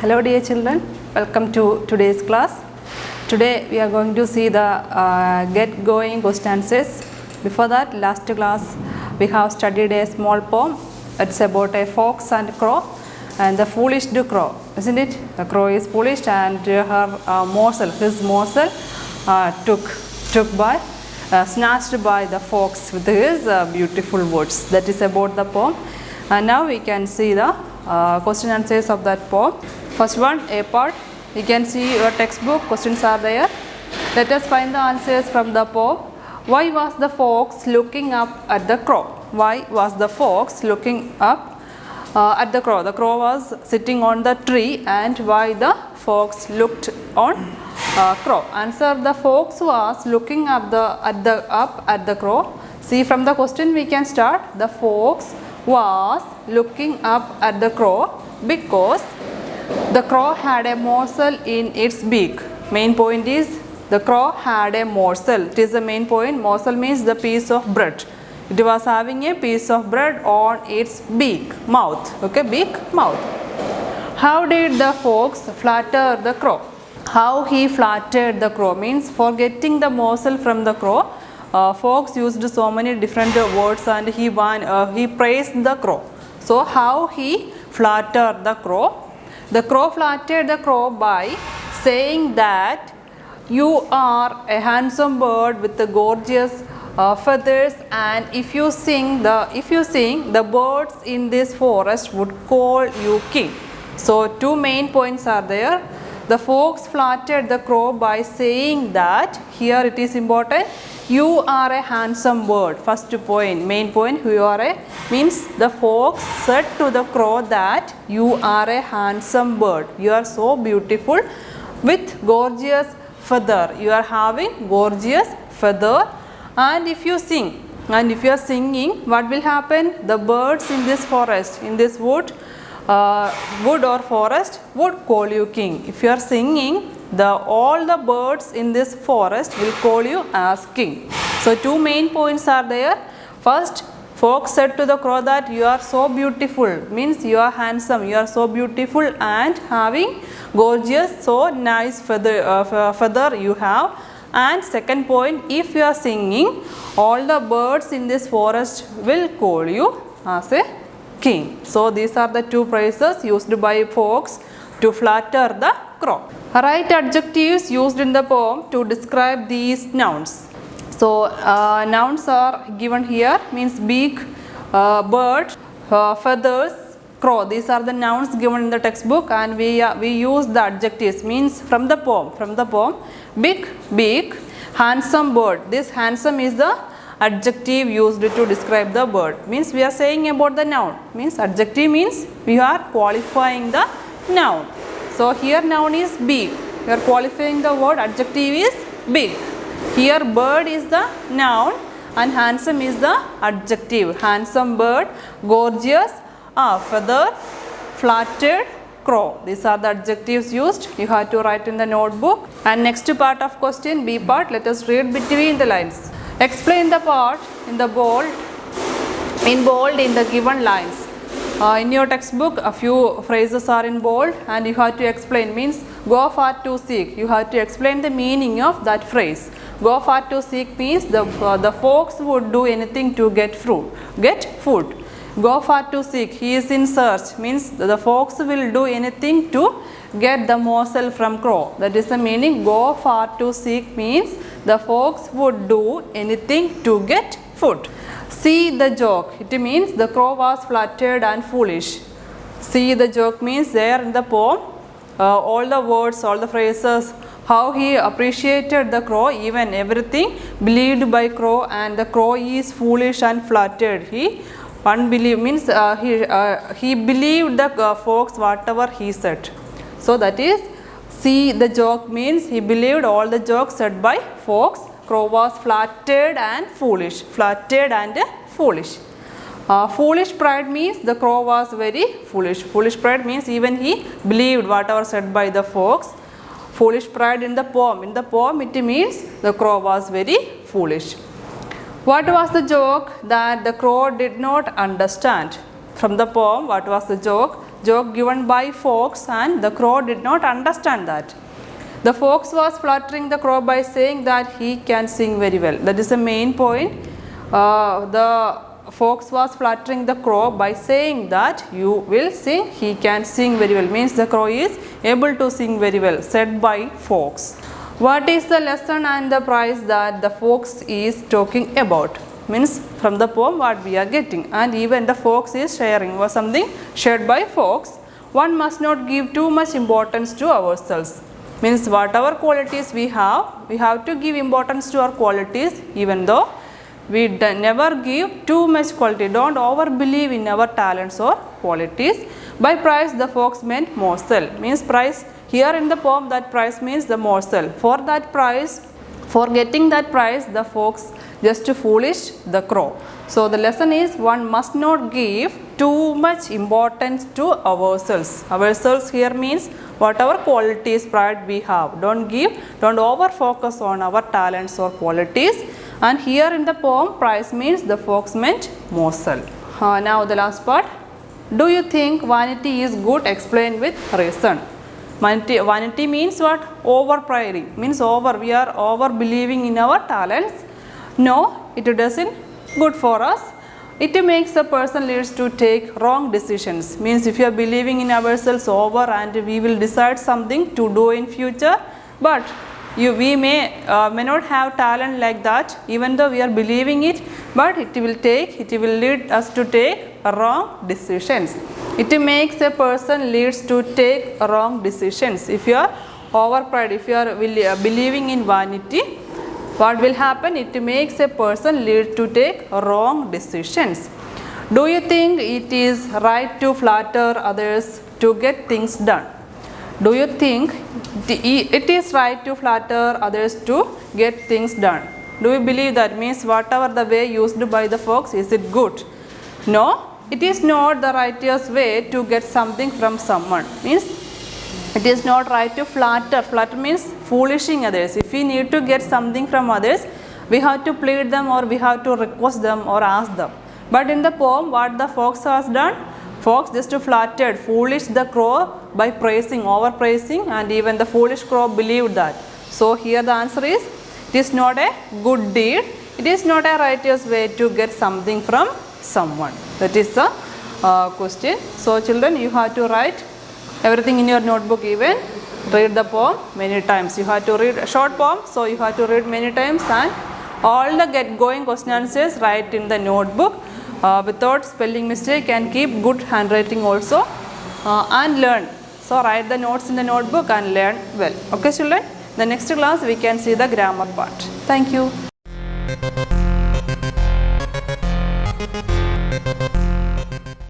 Hello dear children, welcome to today's class. Today we are going to see the get going question answers. Before that, last class we have studied a small poem. It's about a fox and crow and the foolish crow, isn't it? The crow is foolish and his morsel snatched by the fox with his beautiful words. That is about the poem. And now we can see the question answers of that poem. First one, A part. You can see your textbook, questions are there. Let us find the answers from the poem. Why was the fox looking up at the crow? Why was the fox looking up at the crow? The crow was sitting on the tree, and why the fox looked on crow? Answer: the fox was looking up at the crow. See, from the question we can start. The fox was looking up at the crow because the crow had a morsel in its beak. Main point is the crow had a morsel. It is the main point. Morsel means the piece of bread. It was having a piece of bread on its mouth. Okay, beak, mouth. How did the fox flatter the crow? How he flattered the crow means, for getting the morsel from the crow, fox used so many different words and he praised the crow. So how he flattered the crow? The crow flattered the crow by saying that you are a handsome bird with the gorgeous feathers, and if you sing, the birds in this forest would call you king. So two main points are there. The fox flattered the crow by saying that, here it is important, you are a handsome bird. First point, main point, you are a, means the fox said to the crow that you are a handsome bird. You are so beautiful with gorgeous feather. You are having gorgeous feather, and if you sing, and if you are singing, what will happen? The birds in this forest, in this wood or forest would call you king. If you are singing, all the birds in this forest will call you as king. So two main points are there. First, fox said to the crow that you are so beautiful, means you are handsome, you are so beautiful and having gorgeous, so nice feather you have. And second point, if you are singing, all the birds in this forest will call you as a king. So these are the two phrases used by fox to flatter the crow. Write adjectives used in the poem to describe these nouns. So nouns are given here, means beak, bird, feathers, crow. These are the nouns given in the textbook, and we use the adjectives, means from the poem. Beak, handsome bird. This handsome is the adjective used to describe the bird. Means we are saying about the noun. Means adjective means we are qualifying the noun. So here noun is beak. We are qualifying the word. Adjective is beak. Here bird is the noun and handsome is the adjective. Handsome bird, gorgeous, feather, flattered, crow. These are the adjectives used. You have to write in the notebook. And next part of question, B part, let us read between the lines. Explain the part in bold in the given lines. In your textbook, a few phrases are in bold and you have to explain, means go far to seek. You have to explain the meaning of that phrase. Go far to seek means the fox would do anything to get food. Go far to seek, he is in search, means the fox will do anything to get the morsel from crow. That is the meaning. Go far to seek means the fox would do anything to get food. See the joke, it means the crow was flattered and foolish. See the joke means there in the poem, all the words, all the phrases, how he appreciated the crow, even everything believed by crow, and the crow is foolish and flattered. He believed the fox whatever he said. So that is, see the joke means he believed all the jokes said by fox. Crow was flattered and foolish. Foolish pride means the crow was very foolish. Foolish pride means even he believed whatever said by the fox. Foolish pride in the poem. In the poem it means the crow was very foolish. What was the joke that the crow did not understand? From the poem, what was the joke? joke given by fox and the crow did not understand that. The fox was flattering the crow by saying that he can sing very well. That is the main point. The fox was flattering the crow by saying that you will sing, he can sing very well. Means the crow is able to sing very well, said by fox. What is the lesson and the prize that the fox is talking about? Means from the poem what we are getting, and even the fox is sharing was something shared by fox. One must not give too much importance to ourselves. Means whatever qualities we have to give importance to our qualities, even though we never give too much quality. Don't over believe in our talents or qualities. By prize the fox meant morsel. Means prize here in the poem, that prize means the morsel. For that prize, for getting that prize, the fox just to foolish the crow. So the lesson is one must not give too much importance to ourselves. Ourselves here means whatever qualities, pride we have. Don't over focus on our talents or qualities. And here in the poem, prize means the fox meant morsel. Now the last part. Do you think vanity is good? Explain with reason. Vanity means what? Over priding. Means over. We are over believing in our talents. No, it doesn't good for us. It makes a person leads to take wrong decisions. Means if you are believing in ourselves over and we will decide something to do in future, but we may not have talent like that, even though we are believing it, but it will lead us to take wrong decisions. It makes a person leads to take wrong decisions. If you are over pride, if you are believing in vanity, what will happen? It makes a person lead to take wrong decisions. Do you think it is right to flatter others to get things done? Do you think it is right to flatter others to get things done? Do you believe that? Means whatever the way used by the fox, is it good? No, it is not the righteous way to get something from someone. Means it is not right to flatter. Flatter means foolishing others. If we need to get something from others, we have to plead them or we have to request them or ask them. But in the poem, what the fox has done? Fox just flattered, foolish the crow by praising, over praising, and even the foolish crow believed that. So here the answer is, it is not a good deed. It is not a righteous way to get something from someone. That is the question. So children, you have to write everything in your notebook, even read the poem many times. You have to read a short poem, so you have to read many times, and all the get-going question answers write in the notebook without spelling mistake, and keep good handwriting also, and learn. So write the notes in the notebook and learn well. Okay children, the next class we can see the grammar part. Thank you.